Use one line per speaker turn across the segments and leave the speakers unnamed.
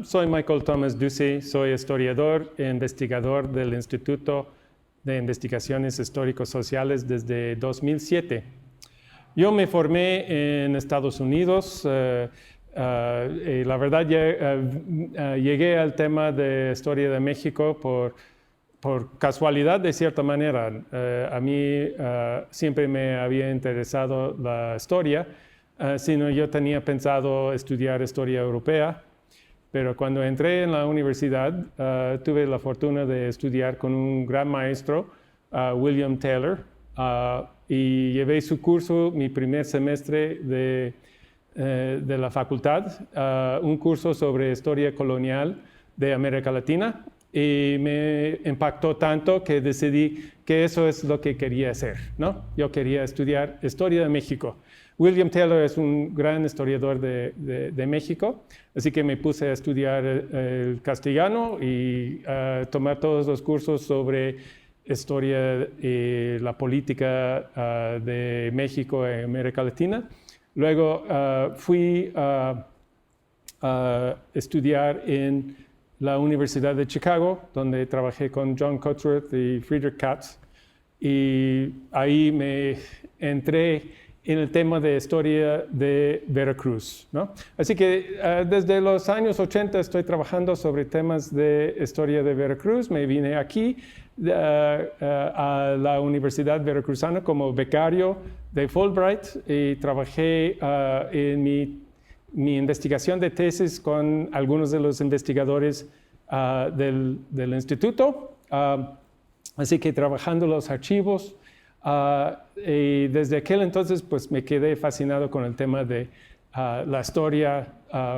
Soy Michael Thomas Ducey, soy historiador e investigador del Instituto de Investigaciones Histórico-Sociales desde 2007. Yo me formé en Estados Unidos y la verdad llegué al tema de historia de México por casualidad, de cierta manera. A mí siempre me había interesado la historia, sino yo tenía pensado estudiar historia europea, pero cuando entré en la universidad tuve la fortuna de estudiar con un gran maestro, William Taylor, y llevé su curso mi primer semestre de la facultad, un curso sobre historia colonial de América Latina, y me impactó tanto que decidí que eso es lo que quería hacer, ¿no? Yo quería estudiar historia de México. William Taylor es un gran historiador de México, así que me puse a estudiar el castellano y tomar todos los cursos sobre historia y la política de México en América Latina. Luego fui a estudiar en la Universidad de Chicago, donde trabajé con John Cotesworth y Friedrich Katz, y ahí me entré en el tema de historia de Veracruz, ¿no? Así que desde los años 80 estoy trabajando sobre temas de historia de Veracruz. Me vine aquí a la Universidad Veracruzana como becario de Fulbright y trabajé en mi investigación de tesis con algunos de los investigadores del instituto. Así que trabajando los archivos, y desde aquel entonces pues me quedé fascinado con el tema de la historia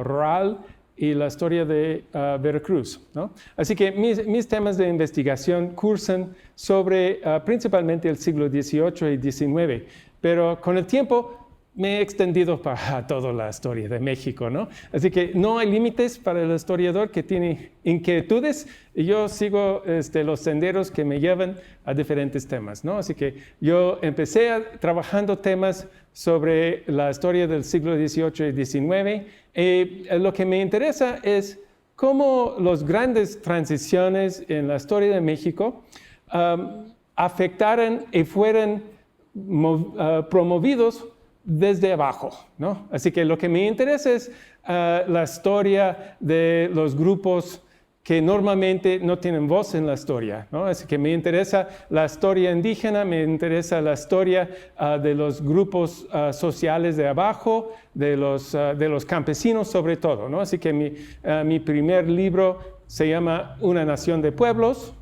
rural y la historia de Veracruz, ¿no? Así que mis temas de investigación cursan sobre principalmente el siglo XVIII y XIX, pero con el tiempo me he extendido para toda la historia de México, ¿no? Así que no hay límites para el historiador que tiene inquietudes, y yo sigo los senderos que me llevan a diferentes temas, ¿no? Así que yo empecé trabajando temas sobre la historia del siglo XVIII y XIX, y lo que me interesa es cómo las grandes transiciones en la historia de México afectaran y fueran promovidos desde abajo, ¿no? Así que lo que me interesa es la historia de los grupos que normalmente no tienen voz en la historia, ¿no? Así que me interesa la historia indígena, me interesa la historia de los grupos sociales de abajo, de los campesinos sobre todo, ¿no? Así que mi primer libro se llama Una nación de pueblos.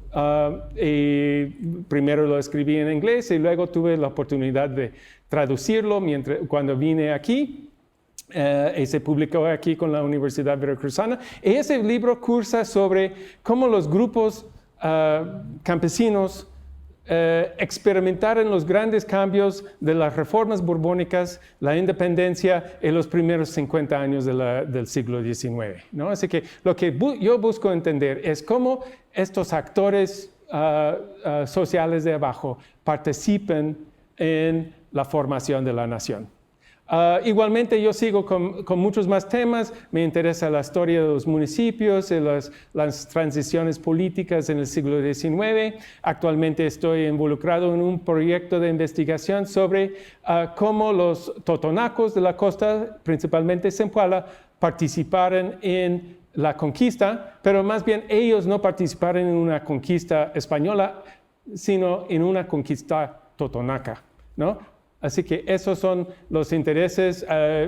Y primero lo escribí en inglés y luego tuve la oportunidad de traducirlo cuando vine aquí y se publicó aquí con la Universidad Veracruzana. Y ese libro cursa sobre cómo los grupos campesinos experimentaron los grandes cambios de las reformas borbónicas, la independencia en los primeros 50 años del siglo XIX, ¿no? Así que lo que yo busco entender es cómo estos actores sociales de abajo participan en la formación de la nación. Igualmente yo sigo con muchos más temas. Me interesa la historia de los municipios y las transiciones políticas en el siglo XIX. Actualmente estoy involucrado en un proyecto de investigación sobre cómo los totonacos de la costa, principalmente Zempoala, participaron en la conquista, pero más bien ellos no participaron en una conquista española, sino en una conquista totonaca, ¿no? Así que esos son los intereses.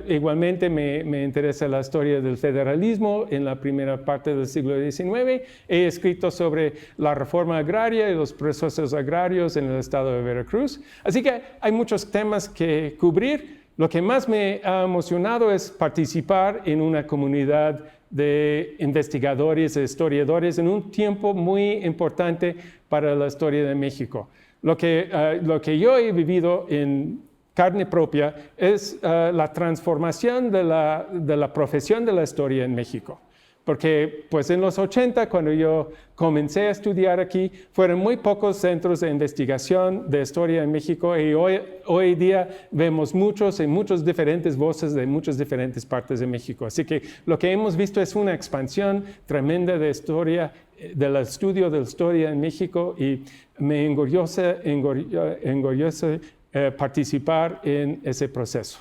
Igualmente me interesa la historia del federalismo en la primera parte del siglo XIX. He escrito sobre la reforma agraria y los procesos agrarios en el estado de Veracruz. Así que hay muchos temas que cubrir. Lo que más me ha emocionado es participar en una comunidad de investigadores e historiadores en un tiempo muy importante para la historia de México. Lo que yo he vivido en carne propia es la transformación de la profesión de la historia en México. Porque pues en los 80, cuando yo comencé a estudiar aquí, fueron muy pocos centros de investigación de historia en México y hoy día vemos muchos y muchas diferentes voces de muchas diferentes partes de México. Así que lo que hemos visto es una expansión tremenda de historia, del estudio de la historia en México, y me enorgullece participar en ese proceso.